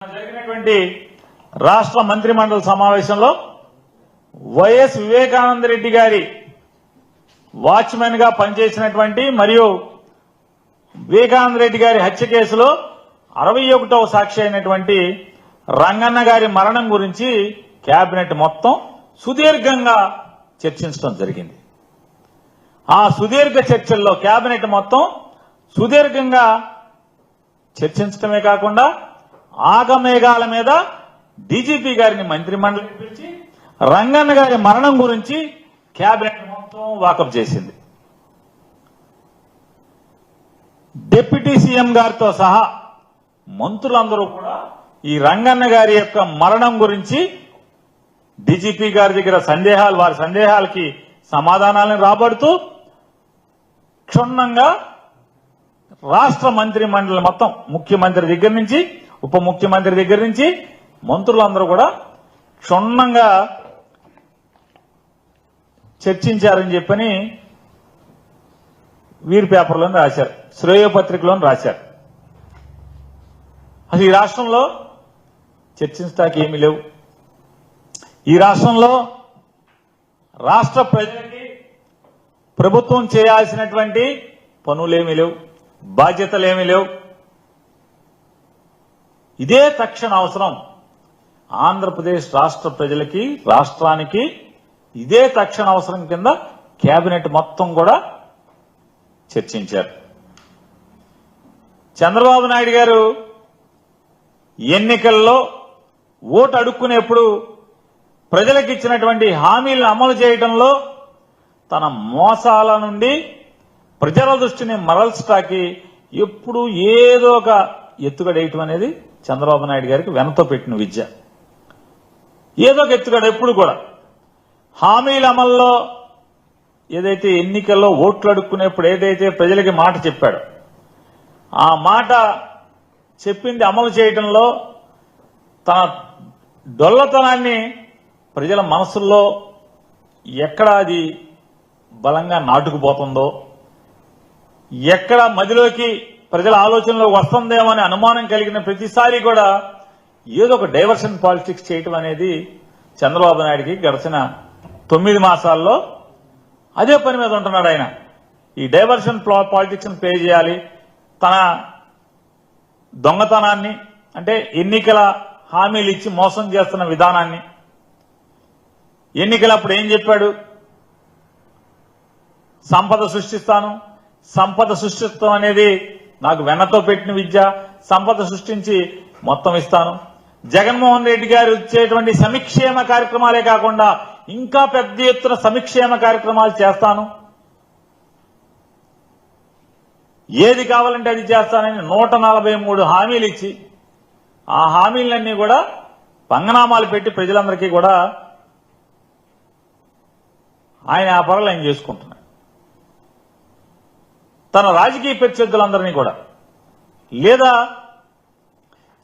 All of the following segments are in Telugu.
జరిగినటువంటి రాష్ట్ర మంత్రిమండలి సమావేశంలో వైఎస్ వివేకానంద రెడ్డి గారి వాచ్మెన్ గా పనిచేసినటువంటి మరియు వివేకానంద రెడ్డి గారి హత్య కేసులో 61వ సాక్షి అయినటువంటి రంగన్న గారి మరణం గురించి కేబినెట్ మొత్తం సుదీర్ఘంగా చర్చించడం జరిగింది. ఆ సుదీర్ఘ చర్చల్లో కేబినెట్ మొత్తం సుదీర్ఘంగా చర్చించడమే కాకుండా ఆగమేఘాల మీద డీజీపీ గారిని మంత్రిమండలికి పిలిచి రంగన్న గారి మరణం గురించి కేబినెట్ మొత్తం వాకప్ చేసింది. డిప్యూటీ సీఎం గారితో సహా మంత్రులందరూ కూడా ఈ రంగన్న గారి యొక్క మరణం గురించి డీజీపీ గారి దగ్గర వారి సందేహాలకి సమాధానాలను రాబడుతూ క్షుణ్ణంగా రాష్ట్ర మంత్రి మండలి మొత్తం ముఖ్యమంత్రి దగ్గర నుంచి ఉప ముఖ్యమంత్రి దగ్గర నుంచి మంత్రులందరూ కూడా క్షుణ్ణంగా చర్చించారని చెప్పని వీరి పేపర్లోని రాశారు, శ్రేయోపత్రికలోని రాశారు. అసలు ఈ రాష్ట్రంలో చర్చించడానికి ఏమీ లేవు. ఈ రాష్ట్రంలో రాష్ట్ర ప్రజలకి ప్రభుత్వం చేయాల్సినటువంటి పనులేమీ లేవు, బాధ్యతలేమీ లేవు. ఇదే తక్షణ అవసరం ఆంధ్రప్రదేశ్ రాష్ట్ర ప్రజలకి, రాష్ట్రానికి ఇదే తక్షణ అవసరం కింద కేబినెట్ మొత్తం కూడా చర్చించారు. చంద్రబాబు నాయుడు గారు ఎన్నికల్లో ఓటు అడుక్కునేప్పుడు ప్రజలకు ఇచ్చినటువంటి హామీలను అమలు చేయడంలో తన మోసాల నుండి ప్రజల దృష్టిని మరల్చడానికి ఎప్పుడు ఏదో ఒక ఎత్తుగడేయటం అనేది చంద్రబాబు నాయుడు గారికి వెనతో పెట్టిన విద్య. ఏదో ఒక ఎత్తుగడ ఎప్పుడు కూడా హామీల అమల్లో ఏదైతే ఎన్నికల్లో ఓట్లు అడుక్కునేప్పుడు ఏదైతే ప్రజలకి మాట చెప్పాడో ఆ మాట చెప్పింది అమలు చేయడంలో తన డొల్లతనాన్ని ప్రజల మనసుల్లో ఎక్కడ అది బలంగా నాటుకుపోతుందో, ఎక్కడ మదిలోకి ప్రజల ఆలోచనలో వస్తుందేమో అనే అనుమానం కలిగిన ప్రతిసారి కూడా ఏదో ఒక డైవర్షన్ పాలిటిక్స్ చేయటం అనేది చంద్రబాబు నాయుడికి గడిచిన 9 మాసాల్లో అదే పని మీద ఉంటున్నాడు. ఆయన ఈ డైవర్షన్ పాలిటిక్స్ ప్లే చేయాలి. తన దొంగతనాన్ని అంటే ఎన్నికల హామీలు ఇచ్చి మోసం చేస్తున్న విధానాన్ని, ఎన్నికలప్పుడు ఏం చెప్పాడు, సంపద సృష్టిస్తాను, సంపద సృష్టిస్తాం అనేది నాకు వెన్నతో పెట్టిన విద్య, సంపద సృష్టించి మొత్తం ఇస్తాను. జగన్మోహన్ రెడ్డి గారు ఇచ్చేటువంటి సంక్షేమ కార్యక్రమాలే కాకుండా ఇంకా పెద్ద ఎత్తున సంక్షేమ కార్యక్రమాలు చేస్తాను, ఏది కావాలంటే అది చేస్తానని 143 హామీలు ఇచ్చి ఆ హామీలన్నీ కూడా పంగనామాలు పెట్టి ప్రజలందరికీ కూడా ఆయన ఆ పనులు ఆయన చేసుకుంటున్నాడు. తన రాజకీయ ప్రత్యర్థులందరినీ కూడా లేదా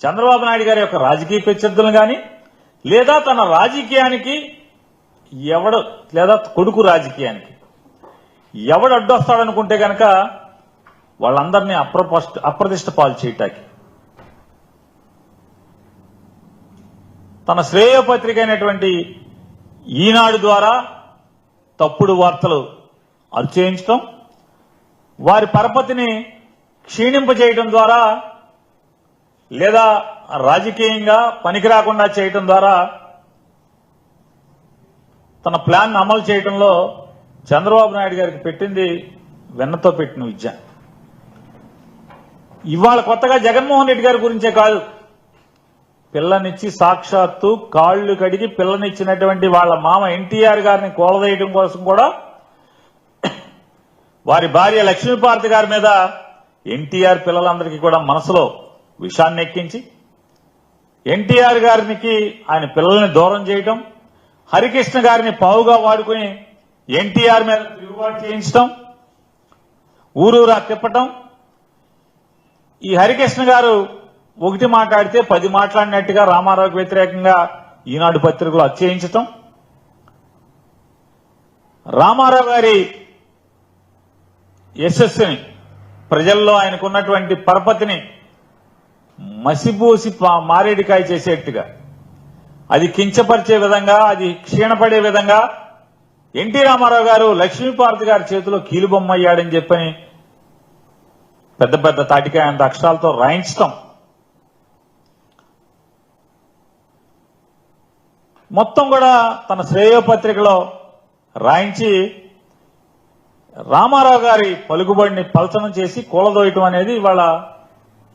చంద్రబాబు నాయుడు గారి యొక్క రాజకీయ ప్రత్యర్థులను కానీ లేదా తన రాజకీయానికి ఎవడు లేదా కొడుకు రాజకీయానికి ఎవడు అడ్డొస్తాడనుకుంటే కనుక వాళ్ళందరినీ అప్రతిష్ట పాలు చేయటానికి తన శ్రేయోపత్రిక అయినటువంటి ఈనాడు ద్వారా తప్పుడు వార్తలు అరిచేయించడం, వారి పరపతిని క్షీణింపజేయడం ద్వారా లేదా రాజకీయంగా పనికిరాకుండా చేయడం ద్వారా తన ప్లాన్ అమలు చేయడంలో చంద్రబాబు నాయుడు గారికి పెట్టింది వెన్నతో పెట్టిన విద్య. ఇవాళ కొత్తగా జగన్మోహన్ రెడ్డి గారి గురించే కాదు, పిల్లనిచ్చి సాక్షాత్తు కాళ్లు కడిగి పిల్లనిచ్చినటువంటి వాళ్ళ మామ ఎన్టీఆర్ గారిని కూలదేయడం కోసం కూడా వారి భార్య లక్ష్మీపార్వతి గారి మీద ఎన్టీఆర్ పిల్లలందరికీ కూడా మనసులో విషాన్ని ఎక్కించి ఎన్టీఆర్ గారికి ఆయన పిల్లల్ని దూరం చేయడం, హరికృష్ణ గారిని పావుగా వాడుకుని ఎన్టీఆర్ మీద తిరుగుబాటు చేయించడం, ఊరూరా తిప్పటం. ఈ హరికృష్ణ గారు ఒకటి మాట్లాడితే 10 మాట్లాడినట్టుగా రామారావుకి వ్యతిరేకంగా ఈనాడు పత్రికలో అచ్చేయించటం, రామారావు గారి యశస్సుని ప్రజల్లో ఆయనకున్నటువంటి పరపతిని మసిపూసి మారేడికాయ చేసేట్టుగా, అది కించపరిచే విధంగా, అది క్షీణపడే విధంగా ఎన్టీ రామారావు గారు లక్ష్మీపార్వతి గారి చేతిలో కీలుబొమ్మ అయ్యాడని చెప్పని పెద్ద పెద్ద తాటికాయ అంత అక్షరాలతో రాయించటం, మొత్తం కూడా తన శ్రేయోపత్రికలో రాయించి రామారావు గారి పలుకుబడిని పలచనం చేసి కూలదోయటం అనేది ఇవాళ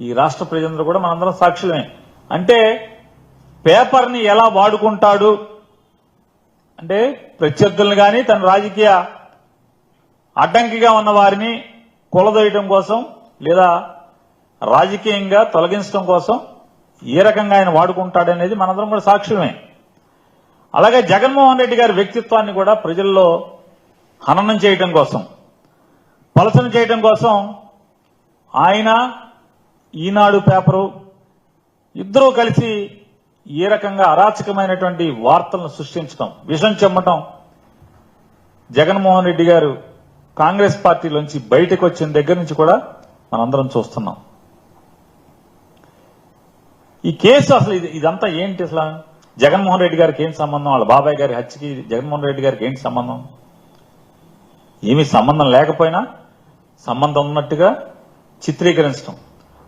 ఈ రాష్ట్ర ప్రజలందరూ కూడా మనందరం సాక్షులమే. అంటే పేపర్ని ఎలా వాడుకుంటాడు అంటే ప్రత్యర్థులను కానీ తన రాజకీయ అడ్డంకిగా ఉన్న వారిని కూలదోయటం కోసం లేదా రాజకీయంగా తొలగించడం కోసం ఏ రకంగా ఆయన వాడుకుంటాడనేది మనందరం కూడా సాక్షులమే. అలాగే జగన్మోహన్ రెడ్డి గారి వ్యక్తిత్వాన్ని కూడా ప్రజల్లో హననం చేయటం కోసం, పలసన చేయటం కోసం ఆయన ఈనాడు పేపరు ఇద్దరూ కలిసి ఏ రకంగా అరాచకమైనటువంటి వార్తలను సృష్టించడం, విషం చెమ్మటం జగన్మోహన్ రెడ్డి గారు కాంగ్రెస్ పార్టీలోంచి బయటకు వచ్చిన దగ్గర నుంచి కూడా మనందరం చూస్తున్నాం. ఈ కేసు అసలు ఇదంతా ఏంటి? అసలు జగన్మోహన్ రెడ్డి గారికి ఏంటి సంబంధం? వాళ్ళ బాబాయ్ గారి హత్యకి జగన్మోహన్ రెడ్డి గారికి ఏంటి సంబంధం? ఏమీ సంబంధం లేకపోయినా సంబంధం ఉన్నట్టుగా చిత్రీకరించడం,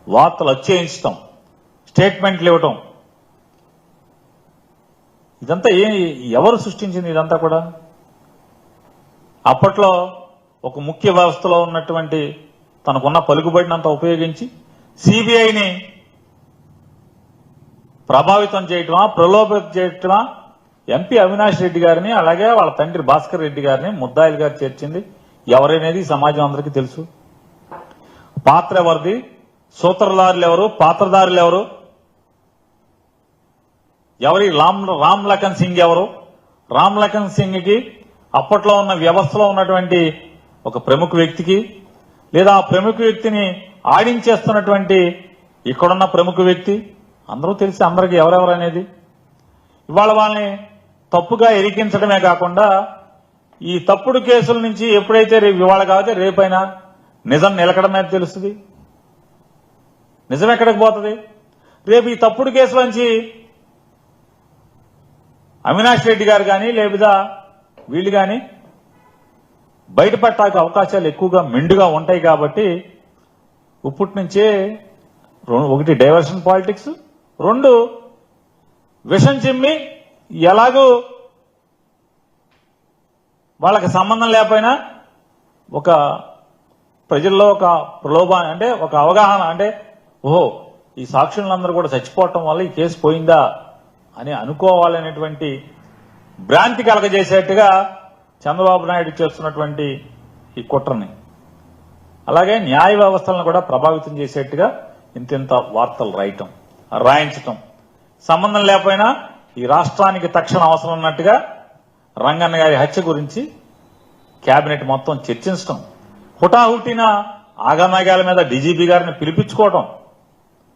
వార్తలు వచ్చేయించడం, స్టేట్మెంట్లు ఇవ్వటం, ఇదంతా ఎవరు సృష్టించింది? ఇదంతా కూడా అప్పట్లో ఒక ముఖ్య వ్యవస్థలో ఉన్నటువంటి తనకున్న పలుకుబడినంత ఉపయోగించి సిబిఐని ప్రభావితం చేయటమా, ప్రలోభం చేయటమా, ఎంపీ అవినాష్ రెడ్డి గారిని అలాగే వాళ్ళ తండ్రి భాస్కర్ రెడ్డి గారిని ముద్దాయిలుగా చేర్చింది ఎవరనేది సమాజం అందరికీ తెలుసు. పాత్ర ఎవరిది, సూత్రధారులు ఎవరు, పాత్రధారులు ఎవరు, ఎవరి రామ్ లఖన్ సింగ్ ఎవరు? రామ్ లఖన్ సింగ్ కి అప్పట్లో ఉన్న వ్యవస్థలో ఉన్నటువంటి ఒక ప్రముఖ వ్యక్తికి లేదా ఆ ప్రముఖ వ్యక్తిని ఆడించేస్తున్నటువంటి ఇక్కడున్న ప్రముఖ వ్యక్తి అందరూ తెలిసి అందరికీ ఎవరెవరు అనేది. ఇవాళ వాళ్ళని తప్పుగా ఇరికించడమే కాకుండా ఈ తప్పుడు కేసుల నుంచి ఎప్పుడైతే ఇవాళ కాకపోతే రేపైనా నిజం నిలకడమే తెలుస్తుంది. నిజం ఎక్కడికి పోతుంది? రేపు ఈ తప్పుడు కేసుల నుంచి అవినాష్ రెడ్డి గారు కానీ లేదా వీళ్ళు కానీ బయటపడటానికి అవకాశాలు ఎక్కువగా మెండుగా ఉంటాయి. కాబట్టి ఇప్పటి నుంచే ఒకటి డైవర్షన్ పాలిటిక్స్, రెండు విషం చిమ్మి ఎలాగూ వాళ్ళకి సంబంధం లేకపోయినా ఒక ప్రజల్లో ఒక ప్రలోభాన్ని అంటే ఒక అవగాహన అంటే ఓహో ఈ సాక్షులందరూ కూడా చచ్చిపోవటం వల్ల ఈ కేసు పోయిందా అని అనుకోవాలనేటువంటి భ్రాంతి కలగజేసేట్టుగా చంద్రబాబు నాయుడు చేస్తున్నటువంటి ఈ కుట్రని, అలాగే న్యాయ వ్యవస్థలను కూడా ప్రభావితం చేసేట్టుగా ఇంతింత వార్తలు రాయించటం, సంబంధం లేకపోయినా ఈ రాష్ట్రానికి తక్షణ అవసరం ఉన్నట్టుగా రంగన్న గారి హత్య గురించి కేబినెట్ మొత్తం చర్చించడం, హుటాహుటిన ఆగమేఘాల మీద డీజీపీ గారిని పిలిపించుకోవడం,